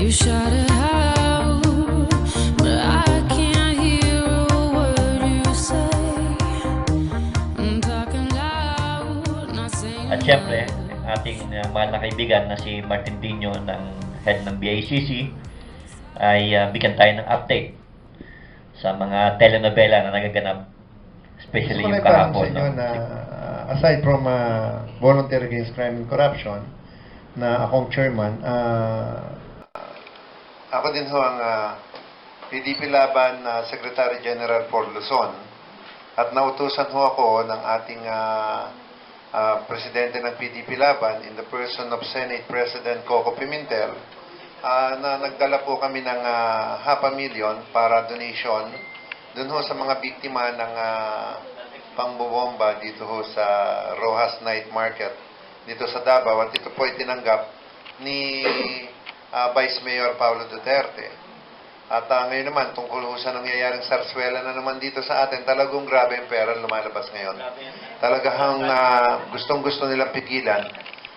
You shout it out, but I can't hear a word you say. I'm talking loud, not saying At syempre, ating mahal na kaibigan na si Martin Dino ng head ng BICC ay bigyan tayo ng update sa mga telenovela na nagaganap, especially yung kahapon. No? Na, aside from Voluntary Against Crime and Corruption, na akong chairman, ako din ho ang PDP Laban na Secretary General for Luzon, at nautusan ho ako ng ating Presidente ng PDP Laban in the person of Senate President Coco Pimentel, na nagdala po kami ng 500,000 para donation dun ho sa mga biktima ng pangbobomba dito ho sa Rojas Night Market dito sa Davao, at ito po ay tinanggap ni Vice Mayor Paulo Duterte. At ngayon naman, tungkol ho sa nangyayaring sarswela na naman dito sa atin, talagang grabe ang pera lumalabas ngayon. Talagang gustong-gusto nilang pigilan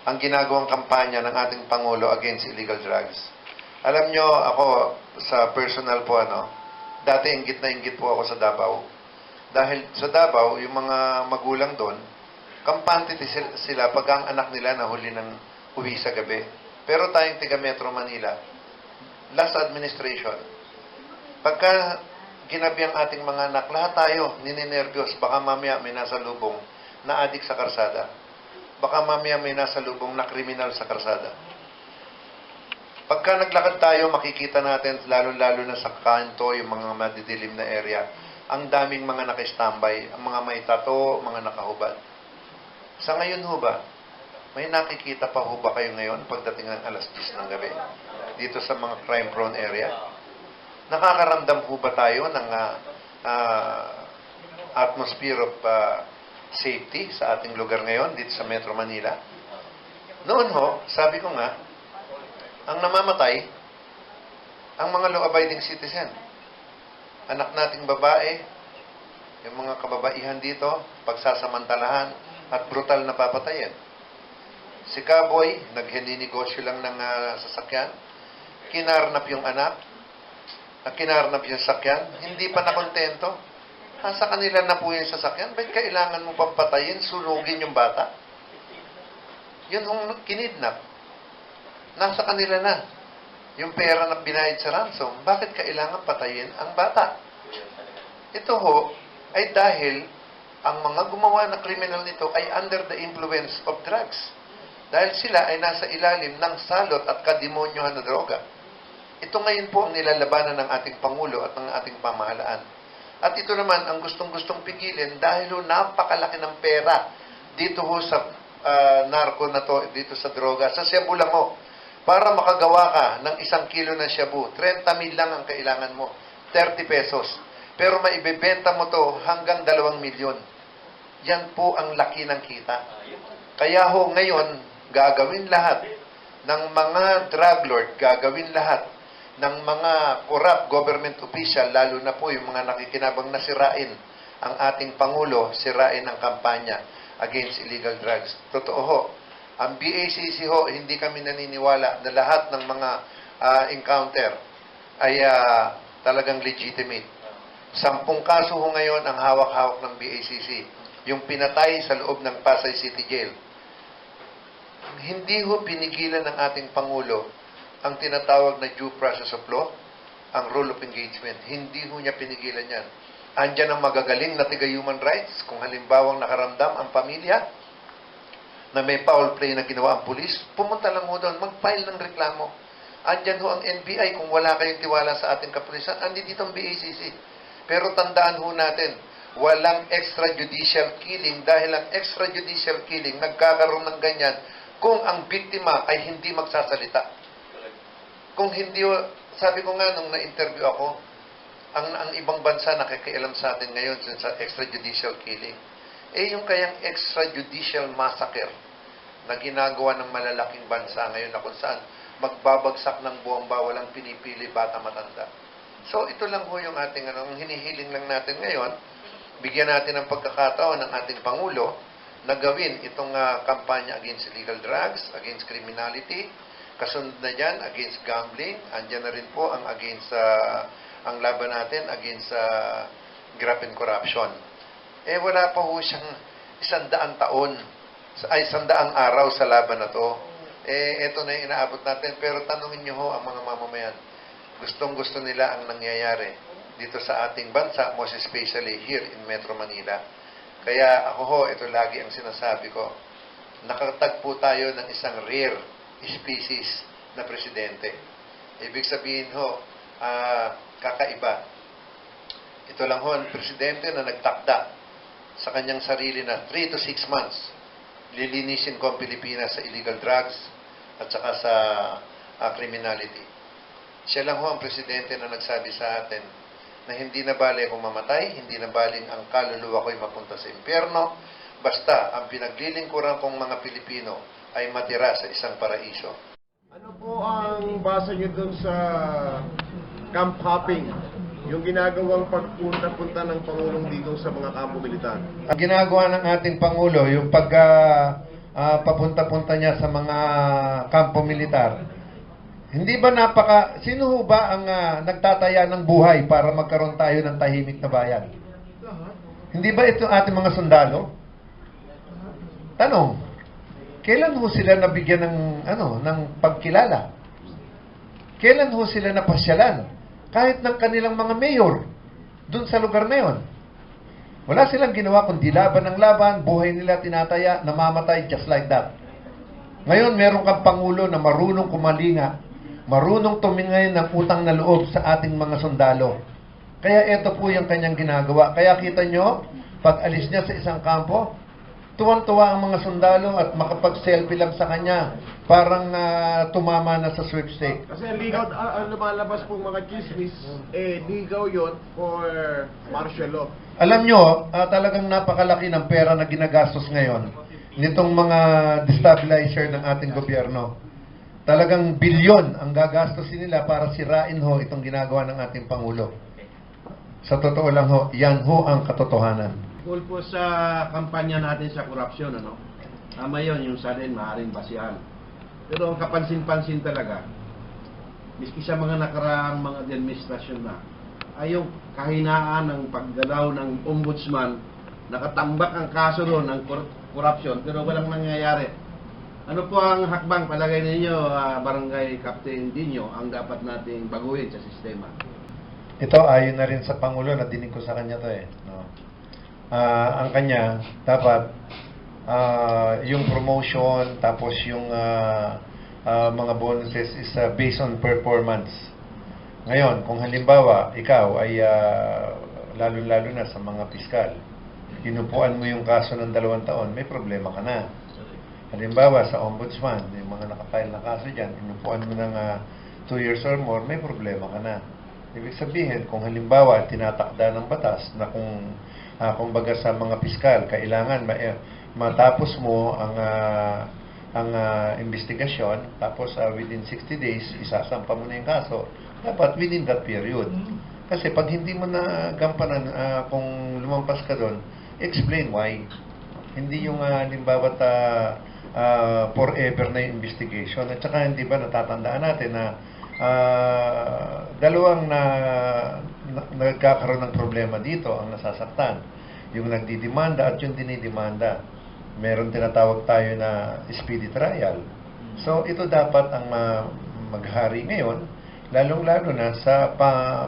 ang ginagawang kampanya ng ating Pangulo against illegal drugs. Alam nyo, ako, sa personal po, dati inggit na inggit po ako sa Davao. Dahil sa Davao, yung mga magulang doon, kampante sila pag ang anak nila nahuli ng uwi sa gabi. Pero tayong tiga Metro Manila, last administration, pagka ginabi ang ating mga anak, lahat tayo nininervyos, baka mamaya may nasa lubong na adik sa karsada. Baka mamaya may nasa lubong na kriminal sa karsada. Pagka naglakad tayo, makikita natin, lalo-lalo na sa kanto, yung mga madidilim na area, ang daming mga nakistambay, ang mga may tato, mga nakahubad. Sa ngayon ho ba, may nakikita pa ho ba kayo ngayon pagdating ng alas 10 ng gabi dito sa mga crime-prone area? Nakakaramdam ho ba tayo ng atmosphere of safety sa ating lugar ngayon dito sa Metro Manila? Noon ho, sabi ko nga, ang namamatay, ang mga law-abiding citizen. Anak nating babae, yung mga kababaihan dito, pagsasamantalahan at brutal na papatayin. Si Kaboy, naghininegosyo lang ng sasakyan, kinarnap yung anak, kinarnap yung sasakyan, hindi pa nakontento. Sa kanila na po yung sasakyan, ba't kailangan mo pampatayin, sunugin yung bata? Yun yung kinidnap. Nasa kanila na. Yung pera na binayad sa ransom, bakit kailangan patayin ang bata? Ito ho, ay dahil ang mga gumawa na kriminal nito ay under the influence of drugs. Dahil sila ay nasa ilalim ng salot at kademonyohan na droga. Ito ngayon po ang nilalabanan ng ating Pangulo at ng ating pamahalaan. At ito naman ang gustong-gustong pigilin dahil ho napakalaki ng pera dito ho sa narco na to, dito sa droga. Sa Cebu lang ho, para makagawa ka ng 1 kilo ng shabu, 30,000 lang ang kailangan mo, 30 pesos. Pero maibebenta mo to hanggang 2 milyon. Yan po ang laki ng kita. Kaya ho ngayon, gagawin lahat ng mga drug lord, gagawin lahat ng mga corrupt government official, lalo na po yung mga nakikinabang na sirain ang ating Pangulo, sirain ang kampanya against illegal drugs. Totoo ho, ang BACC ho, hindi kami naniniwala na lahat ng mga encounter ay talagang legitimate. 10 kaso ho ngayon ang hawak-hawak ng BACC. Yung pinatay sa loob ng Pasay City Jail. Hindi ho pinigilan ng ating Pangulo ang tinatawag na due process of law, ang rule of engagement. Hindi ho niya pinigilan yan. Andyan ang magagaling na tiga-human rights. Kung halimbawang nakaramdam ang pamilya na may foul play na ginawa ang pulis, pumunta lang ho doon, mag-file ng reklamo. Andyan ho ang NBI kung wala kayong tiwala sa ating kapulisan. Andi dito ang BACC. Pero tandaan ho natin, walang extrajudicial killing dahil ang extrajudicial killing nagkakaroon ng ganyan kung ang biktima ay hindi magsasalita. Kung hindi, sabi ko nga nung na-interview ako, ang ibang bansa nakikialam sa atin ngayon sa extrajudicial killing. Yung kayang extrajudicial massacre na ginagawa ng malalaking bansa ngayon na kung saan magbabagsak ng bomba, walang pinipili, bata, matanda. So ito lang ho yung ating ang hinihiling lang natin ngayon, bigyan natin ng pagkakataon ng ating Pangulo na gawin itong kampanya against illegal drugs, against criminality, Kasunod na dyan, against gambling. Andyan na rin po ang against ang laban natin against graft and corruption. Wala pa ho siyang 100 taon, ay 100 araw sa laban na to. Ito na yung inaabot natin. Pero tanungin nyo ho ang mga mamamayan. Gustong-gusto nila ang nangyayari dito sa ating bansa, most especially here in Metro Manila. Kaya ako ho, ito lagi ang sinasabi ko, nakatagpo tayo ng isang rare species na presidente. Ibig sabihin ho, kakaiba. Ito lang ho, ang presidente na nagtakda sa kanyang sarili na 3 to 6 months, lilinisin ko ang Pilipinas sa illegal drugs at saka sa criminality. Siya lang ho ang presidente na nagsabi sa atin na hindi na bale akong mamatay, hindi na baling ang kaluluwa ko'y mapunta sa impyerno, basta ang pinaglilingkuran kong mga Pilipino ay matira sa isang paraiso. Ano po ang basa niyo dun sa camp hopping? Yung ginagawang pagpunta-punta ng Pangulong dito sa mga kampo militar. Ang ginagawa ng ating Pangulo, yung papunta-punta niya sa mga kampo militar, hindi ba sino ho ba ang nagtataya ng buhay para magkaroon tayo ng tahimik na bayan? Hindi ba ito ating mga sundalo? Tanong, kailan ho sila nabigyan ng pagkilala? Kailan ho sila napasyalan? Kahit ng kanilang mga mayor, dun sa lugar na yon. Wala silang ginawa kundi laban ng laban, buhay nila tinataya, namamatay just like that. Ngayon, meron kang Pangulo na marunong kumalinga, marunong tumingin ng utang na loob sa ating mga sundalo. Kaya ito po yung kanyang ginagawa. Kaya kita nyo, pag alis niya sa isang kampo, tuwang-tuwa ang mga sundalo at makapag-selfie lang sa kanya. Parang tumama na sa sweepstake. Kasi ligaw, lumalabas pong mga chismis, ligaw yon for martial law. Alam nyo, talagang napakalaki ng pera na ginagastos ngayon nitong mga destabilizer ng ating gobyerno. Talagang bilyon ang gagastusin nila para sirain ho itong ginagawa ng ating Pangulo. Sa totoo lang ho, yan ho ang katotohanan. Tungkol po sa kampanya natin sa korupsyon, tama yun, yung sa atin, maaaring basihan. Pero ang kapansin-pansin talaga, miski sa mga nakaraang mga administrasyon na, ay yung kahinaan ng pagdalaw ng ombudsman, nakatambak ang kaso doon ng korupsyon, pero walang nangyayari. Ano po ang hakbang palagay ninyo, Barangay Captain Dino, ang dapat nating baguhin sa sistema? Ito ayon na rin sa Pangulo, nadinig ko sa kanya to no? Ang kanya, dapat yung promotion, tapos yung mga bonuses is based on performance. Ngayon, kung halimbawa, ikaw ay lalo-lalo na sa mga piskal, inupuan mo yung kaso ng 2 taon, may problema ka na. Halimbawa, sa ombudsman, yung mga nakapile na kaso dyan, inupuan mo ng 2 years or more, may problema ka na. Ibig sabihin, kung halimbawa, tinatakda ng batas na kung baga sa mga piskal, kailangan matapos mo ang investigasyon, tapos within 60 days, isasampa mo na yung kaso, dapat within that period. Kasi pag hindi mo na gampanan, kung lumampas ka doon, explain why. Hindi yung halimbawa forever na yung investigation. At saka hindi ba natatandaan natin na dalawang nagkakaroon ng problema dito ang nasasaktan. Yung nagdidemanda at yung dinidemanda. Meron tinatawag tayo na speedy trial. So ito dapat ang maghari ngayon, lalong-lalo na sa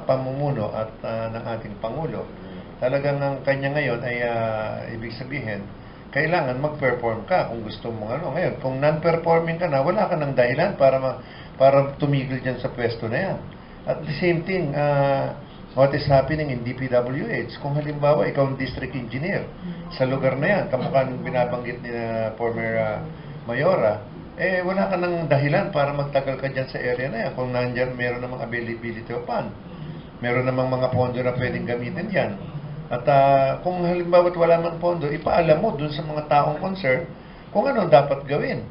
pamumuno at ng ating Pangulo. Talagang ang kanya ngayon ay ibig sabihin, kailangan mag-perform ka kung gusto mo ngayon. Kung non-performing ka na, wala ka ng dahilan para tumigil dyan sa pwesto na yan. At the same thing, what is happening in DPWH, kung halimbawa ikaw ang district engineer sa lugar na yan, kamukha ng binabanggit ni former Mayora, wala ka ng dahilan para magtagal ka dyan sa area na yan. Kung nandyan, meron namang availability of fund. Meron namang mga pondo na pwedeng gamitin yan. At kung halimbawa wala mang pondo, ipaalam mo dun sa mga taong concerned kung ano dapat gawin.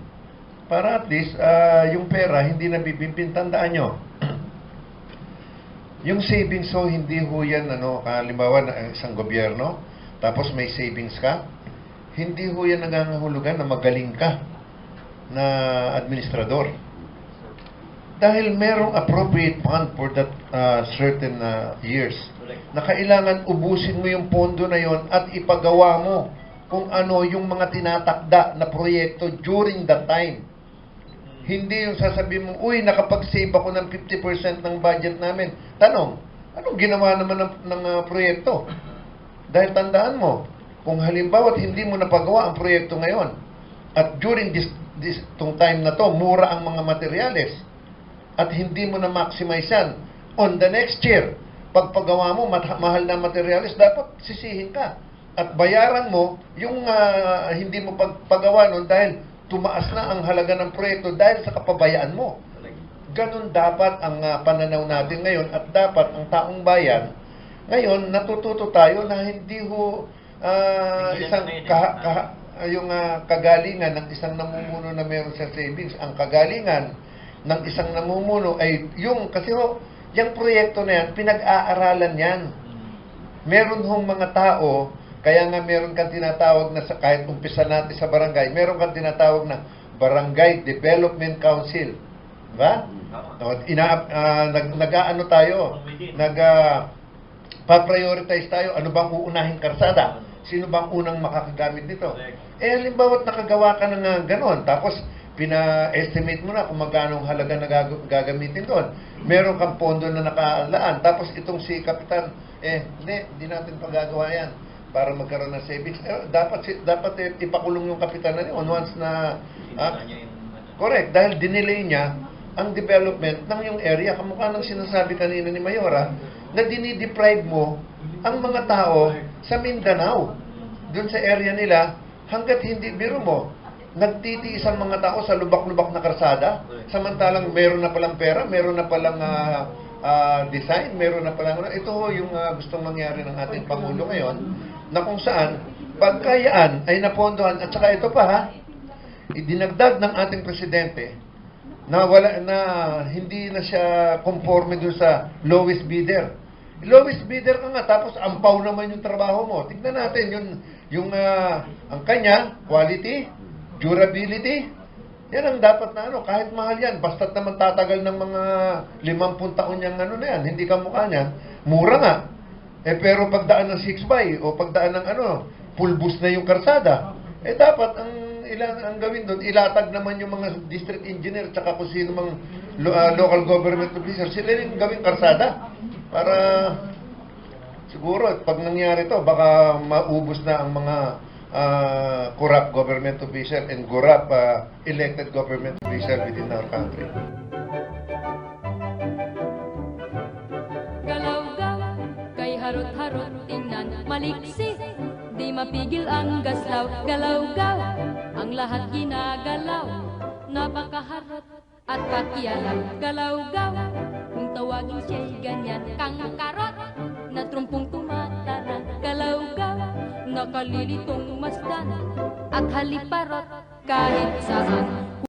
Para at least, yung pera hindi nabibimpin. Tandaan nyo, yung savings ho, hindi ho yan, halimbawa na isang gobyerno, tapos may savings ka, hindi ho yan nangangahulugan na magaling ka na administrador. dahil merong appropriate fund for that certain years, na kailangan ubusin mo yung pondo na yon at ipagawa mo kung ano yung mga tinatakda na proyekto during that time. Hindi yung sasabihin mo, uy, nakapag-save ako ng 50% ng budget namin. Tanong, anong ginawa naman ng proyekto? Dahil tandaan mo, kung halimbawa hindi mo napagawa ang proyekto ngayon, at during tong time na to, mura ang mga materyales, at hindi mo na maximize yan, on the next year, pagpagawa mo, mahal na materyales, dapat sisihin ka. At bayaran mo yung hindi mo pagpagawa nun dahil tumaas na ang halaga ng proyekto dahil sa kapabayaan mo. Ganun dapat ang pananaw natin ngayon at dapat ang taong bayan, ngayon natututo tayo na hindi ho isang yung kagalingan ng isang namumuno na meron sa savings. Ang kagalingan ng isang namumuno ay yung, kasi ho, yung proyekto na yan, pinag-aaralan yan. Meron hong mga tao, kaya nga meron kang tinatawag na, kahit umpisa natin sa barangay, meron kang tinatawag na Barangay Development Council. Diba? Nag-aano tayo, pa-prioritize tayo, ano bang uunahin karsada? Sino bang unang makakagamit nito? Halimbawa nakagawa ka ng ganon, tapos pina-estimate mo na kung magkano ang halaga na gagamitin doon. Meron kang pondo na nakalaan, tapos itong si Kapitan, hindi natin pagagawa yan para magkaroon ng savings. Dapat ipakulong yung Kapitan na yun once na, correct, dahil dinelay niya ang development ng yung area. Kamukha ng sinasabi kanina ni Mayora, na dinideprive mo ang mga tao sa Mindanao, dun sa area nila, hanggat hindi, biro mo, nagtitiis ang mga tao sa lubak-lubak na karsada, samantalang meron na palang pera, meron na palang design, meron na palang, ito ho yung gustong mangyari ng ating Pangulo ngayon, na kung saan, pagkayaan ay napondohan, at saka ito pa ha, idinagdag ng ating Presidente, na hindi na siya conforme dun sa lowest bidder. Lowest bidder ka nga, tapos ampaw naman yung trabaho mo. Tignan natin ang kanya, quality, durability, yan ang dapat na kahit mahal yan, basta't naman tatagal ng mga 50 taon niyang na yan, hindi ka mukha niyan, mura nga. Pero pagdaan ng 6x, o pagdaan ng pulbus na yung karsada, dapat ang gawin doon, ilatag naman yung mga district engineer, tsaka kung sino mang local government official, sila rin gawin karsada. Para siguro, pag nangyari to, baka maubos na ang mga corrupt government official and corrupt elected government official within our country. Galaw-gaw, kay harot-harot tingnan, maliksi, di mapigil ang gaslaw. Galaw-gaw, ang lahat ginagalaw, napakaharot at pakialam. Galaw-gaw, kung tawagin siya'y ganyan, kang karot, na trumpong tumatarang. Galaw-gaw, nakalilitong masdan, at haliparot kahit saan.